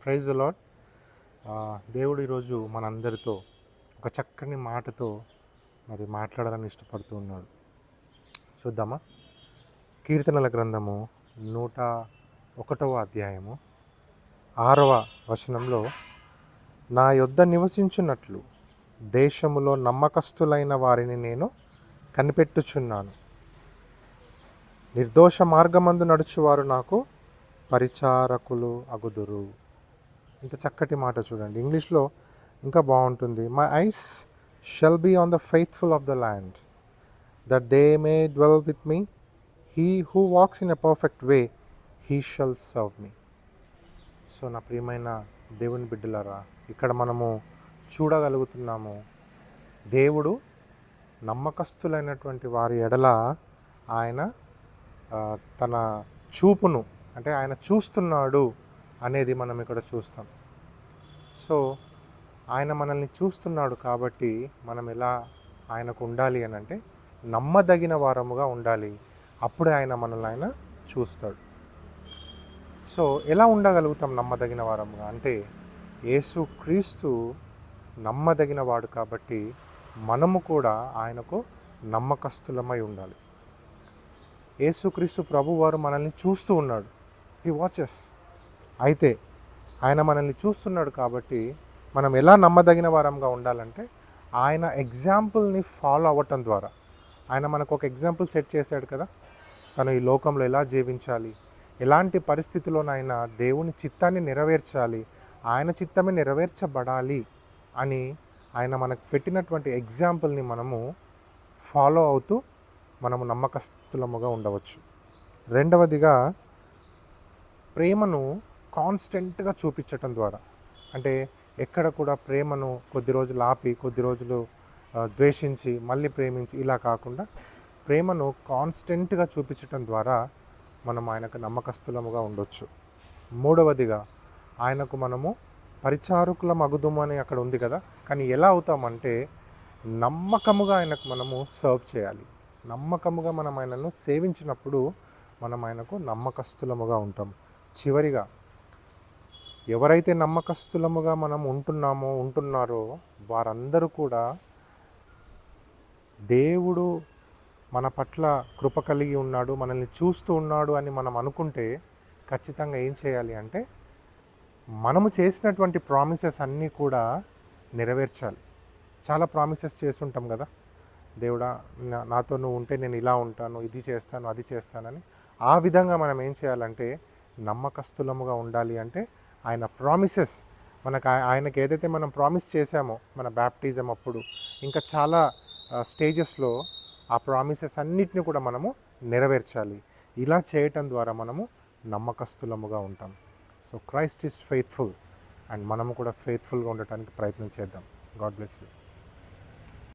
Praise the lord. దేవుడు ఈరోజు మనందరితో ఒక చక్కని మాటతో మరి మాట్లాడాలని ఇష్టపడుతూ ఉన్నాడు. చూద్దామా? కీర్తనల గ్రంథము 101వ అధ్యాయము 6వ వచనంలో, నా యొద్ద నివసించున్నట్లు దేశములో నమ్మకస్తులైన వారిని నేను కనిపెట్టుచున్నాను. నిర్దోష మార్గమందు నడుచువారు నాకు పరిచారకులు అగుదురు. ఇంత చక్కటి మాట చూడండి. ఇంగ్లీష్లో ఇంకా బాగుంటుంది. My eyes shall be on the faithful of the land, that they may dwell with me. He who walks in a perfect way, he shall serve me. So నా ప్రియమైన దేవుని బిడ్డలారా, ఇక్కడ మనము చూడగలుగుతున్నాము, దేవుడు నమ్మకస్తులైనటువంటి వారి ఎడల ఆయన తన చూపును, అంటే ఆయన చూస్తున్నాడు అనేది మనం ఇక్కడ చూస్తాం. సో ఆయన మనల్ని చూస్తున్నాడు కాబట్టి మనం ఎలా ఆయనకు ఉండాలి అని అంటే నమ్మదగిన వారముగా ఉండాలి. అప్పుడే ఆయన చూస్తాడు. సో ఎలా ఉండగలుగుతాం నమ్మదగిన వారముగా అంటే, యేసుక్రీస్తు నమ్మదగిన వాడు కాబట్టి మనము కూడా ఆయనకు నమ్మకస్తులమై ఉండాలి. యేసుక్రీస్తు ప్రభువారు మనల్ని చూస్తూ ఉన్నాడు. He watches. అయితే ఆయన మనల్ని చూస్తున్నాడు కాబట్టి మనం ఎలా నమ్మదగిన వారంగా ఉండాలంటే, ఆయన ఎగ్జాంపుల్ని ఫాలో అవ్వటం ద్వారా. ఆయన మనకు ఒక ఎగ్జాంపుల్ సెట్ చేశాడు కదా, తను ఈ లోకంలో ఎలా జీవించాలి, ఎలాంటి పరిస్థితుల్లోనైనా దేవుని చిత్తాన్ని నెరవేర్చాలి, ఆయన చిత్తమే నెరవేర్చబడాలి అని ఆయన మనకు పెట్టినటువంటి ఎగ్జాంపుల్ని మనము ఫాలో అవుతూ మనము నమ్మకస్తులముగా ఉండవచ్చు. రెండవదిగా, ప్రేమను కాన్స్టెంట్గా చూపించటం ద్వారా. అంటే ఎక్కడ కూడా ప్రేమను కొద్ది రోజులు ఆపి, కొద్ది రోజులు ద్వేషించి, మళ్ళీ ప్రేమించి ఇలా కాకుండా ప్రేమను కాన్స్టెంట్గా చూపించటం ద్వారా మనం ఆయనకు నమ్మకస్తులముగా ఉండొచ్చు. మూడవదిగా, ఆయనకు మనము పరిచారకుల మగుదుము అని అక్కడ ఉంది కదా, కానీ ఎలా అవుతామంటే నమ్మకముగా ఆయనకు మనము సర్వ్ చేయాలి. నమ్మకముగా మనం ఆయనను సేవించినప్పుడు మనం ఆయనకు నమ్మకస్తులముగా ఉంటాం. చివరిగా, ఎవరైతే నమ్మకస్తులముగా మనం ఉంటున్నారో వారందరూ కూడా దేవుడు మన పట్ల కృప కలిగి ఉన్నాడు, మనల్ని చూస్తూ ఉన్నాడు అని మనం అనుకుంటే ఖచ్చితంగా ఏం చేయాలి అంటే, మనము చేసినటువంటి ప్రామిసెస్ అన్నీ కూడా నెరవేర్చాలి. చాలా ప్రామిసెస్ చేస్తుంటాం కదా, దేవుడా నాతో నువ్వు ఉంటే నేను ఇలా ఉంటాను, ఇది చేస్తాను, అది చేస్తానని. ఆ విధంగా మనం ఏం చేయాలంటే నమ్మకస్తులముగా ఉండాలి. అంటే ఆయన ప్రామిసెస్ ఆయనకి ఏదైతే మనం ప్రామిస్ చేశామో మన బ్యాప్టిజం అప్పుడు, ఇంకా చాలా స్టేజెస్లో ఆ ప్రామిసెస్ అన్నిటిని కూడా మనము నెరవేర్చాలి. ఇలా చేయటం ద్వారా మనము నమ్మకస్తులముగా ఉంటాం. So Christ is faithful, and మనము కూడా ఫెయిత్ఫుల్గా ఉండటానికి ప్రయత్నం చేద్దాం. God bless you.